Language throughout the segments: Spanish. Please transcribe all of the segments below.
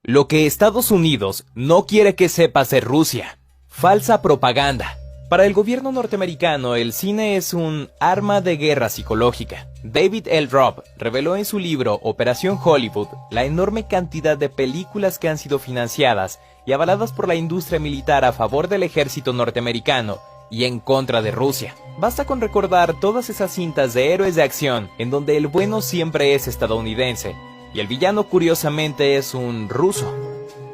Lo que Estados Unidos no quiere que sepas de Rusia. Falsa propaganda. Para el gobierno norteamericano, el cine es un arma de guerra psicológica. David L. Robb reveló en su libro Operación Hollywood la enorme cantidad de películas que han sido financiadas y avaladas por la industria militar a favor del ejército norteamericano y en contra de Rusia. Basta con recordar todas esas cintas de héroes de acción en donde el bueno siempre es estadounidense y el villano curiosamente es un ruso.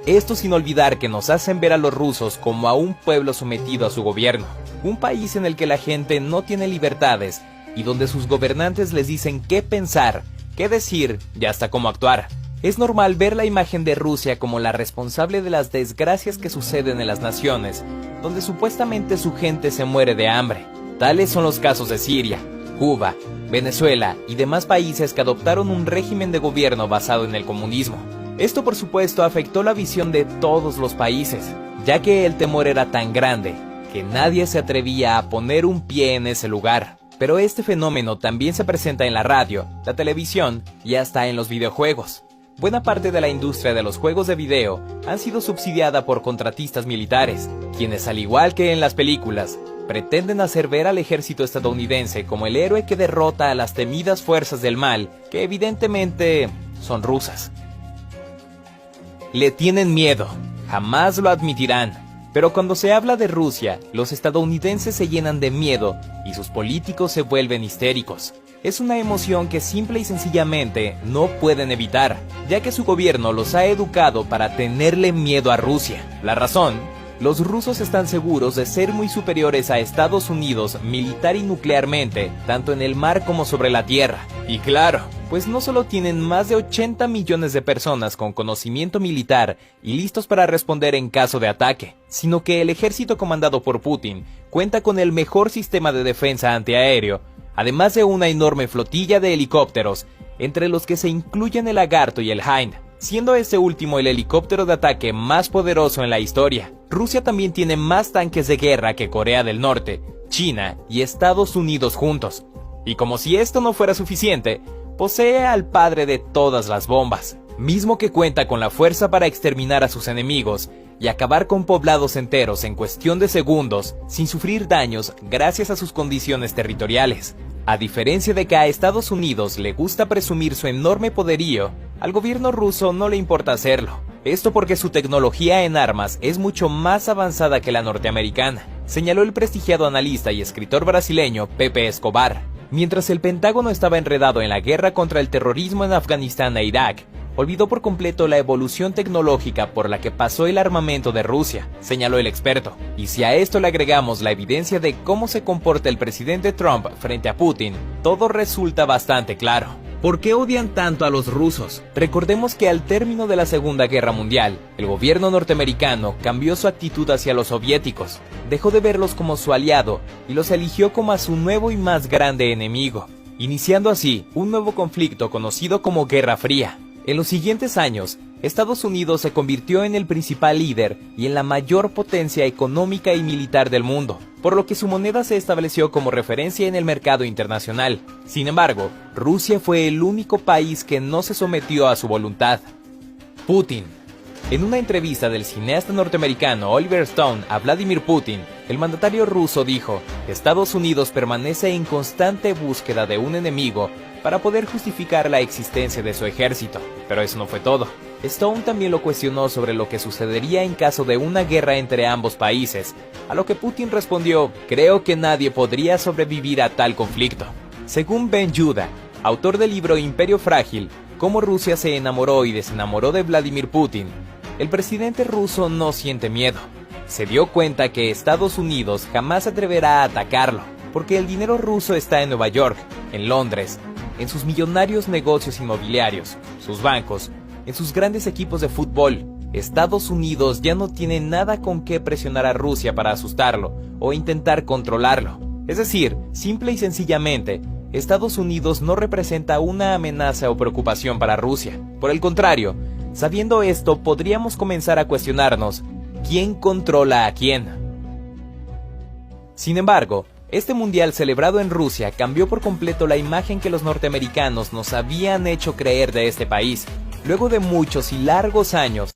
Esto sin olvidar que nos hacen ver a los rusos como a un pueblo sometido a su gobierno, un país en el que la gente no tiene libertades y donde sus gobernantes les dicen qué pensar, qué decir y hasta cómo actuar. Es normal ver la imagen de Rusia como la responsable de las desgracias que suceden en las naciones, donde supuestamente su gente se muere de hambre. Tales son los casos de Siria, Cuba, Venezuela y demás países que adoptaron un régimen de gobierno basado en el comunismo. Esto por supuesto afectó la visión de todos los países, ya que el temor era tan grande que nadie se atrevía a poner un pie en ese lugar. Pero este fenómeno también se presenta en la radio, la televisión y hasta en los videojuegos. Buena parte de la industria de los juegos de video han sido subsidiada por contratistas militares, quienes al igual que en las películas, pretenden hacer ver al ejército estadounidense como el héroe que derrota a las temidas fuerzas del mal, que evidentemente son rusas. Le tienen miedo, jamás lo admitirán, pero cuando se habla de Rusia, los estadounidenses se llenan de miedo y sus políticos se vuelven histéricos. Es una emoción que simple y sencillamente no pueden evitar, ya que su gobierno los ha educado para tenerle miedo a Rusia. La razón: los rusos están seguros de ser muy superiores a Estados Unidos militar y nuclearmente, tanto en el mar como sobre la tierra. Y claro, pues no solo tienen más de 80 millones de personas con conocimiento militar y listos para responder en caso de ataque, sino que el ejército comandado por Putin cuenta con el mejor sistema de defensa antiaéreo, además de una enorme flotilla de helicópteros, entre los que se incluyen el Lagarto y el Hind, siendo este último el helicóptero de ataque más poderoso en la historia. Rusia también tiene más tanques de guerra que Corea del Norte, China y Estados Unidos juntos. Y como si esto no fuera suficiente, posee al padre de todas las bombas, mismo que cuenta con la fuerza para exterminar a sus enemigos y acabar con poblados enteros en cuestión de segundos sin sufrir daños gracias a sus condiciones territoriales. A diferencia de que a Estados Unidos le gusta presumir su enorme poderío, al gobierno ruso no le importa hacerlo. Esto porque su tecnología en armas es mucho más avanzada que la norteamericana, señaló el prestigiado analista y escritor brasileño Pepe Escobar. Mientras el Pentágono estaba enredado en la guerra contra el terrorismo en Afganistán e Irak, olvidó por completo la evolución tecnológica por la que pasó el armamento de Rusia, señaló el experto. Y si a esto le agregamos la evidencia de cómo se comporta el presidente Trump frente a Putin, todo resulta bastante claro. ¿Por qué odian tanto a los rusos? Recordemos que al término de la Segunda Guerra Mundial, el gobierno norteamericano cambió su actitud hacia los soviéticos, dejó de verlos como su aliado y los eligió como a su nuevo y más grande enemigo, iniciando así un nuevo conflicto conocido como Guerra Fría. En los siguientes años, Estados Unidos se convirtió en el principal líder y en la mayor potencia económica y militar del mundo, por lo que su moneda se estableció como referencia en el mercado internacional. Sin embargo, Rusia fue el único país que no se sometió a su voluntad. Putin. En una entrevista del cineasta norteamericano Oliver Stone a Vladimir Putin, el mandatario ruso dijo: Estados Unidos permanece en constante búsqueda de un enemigo para poder justificar la existencia de su ejército. Pero eso no fue todo. Stone también lo cuestionó sobre lo que sucedería en caso de una guerra entre ambos países, a lo que Putin respondió: creo que nadie podría sobrevivir a tal conflicto. Según Ben Judah, autor del libro Imperio Frágil, cómo Rusia se enamoró y desenamoró de Vladimir Putin, el presidente ruso no siente miedo. Se dio cuenta que Estados Unidos jamás se atreverá a atacarlo, porque el dinero ruso está en Nueva York, en Londres, en sus millonarios negocios inmobiliarios, sus bancos, en sus grandes equipos de fútbol. Estados Unidos ya no tiene nada con qué presionar a Rusia para asustarlo o intentar controlarlo. Es decir, simple y sencillamente, Estados Unidos no representa una amenaza o preocupación para Rusia. Por el contrario, sabiendo esto, podríamos comenzar a cuestionarnos ¿quién controla a quién? Sin embargo, este mundial celebrado en Rusia cambió por completo la imagen que los norteamericanos nos habían hecho creer de este país. Luego de muchos y largos años,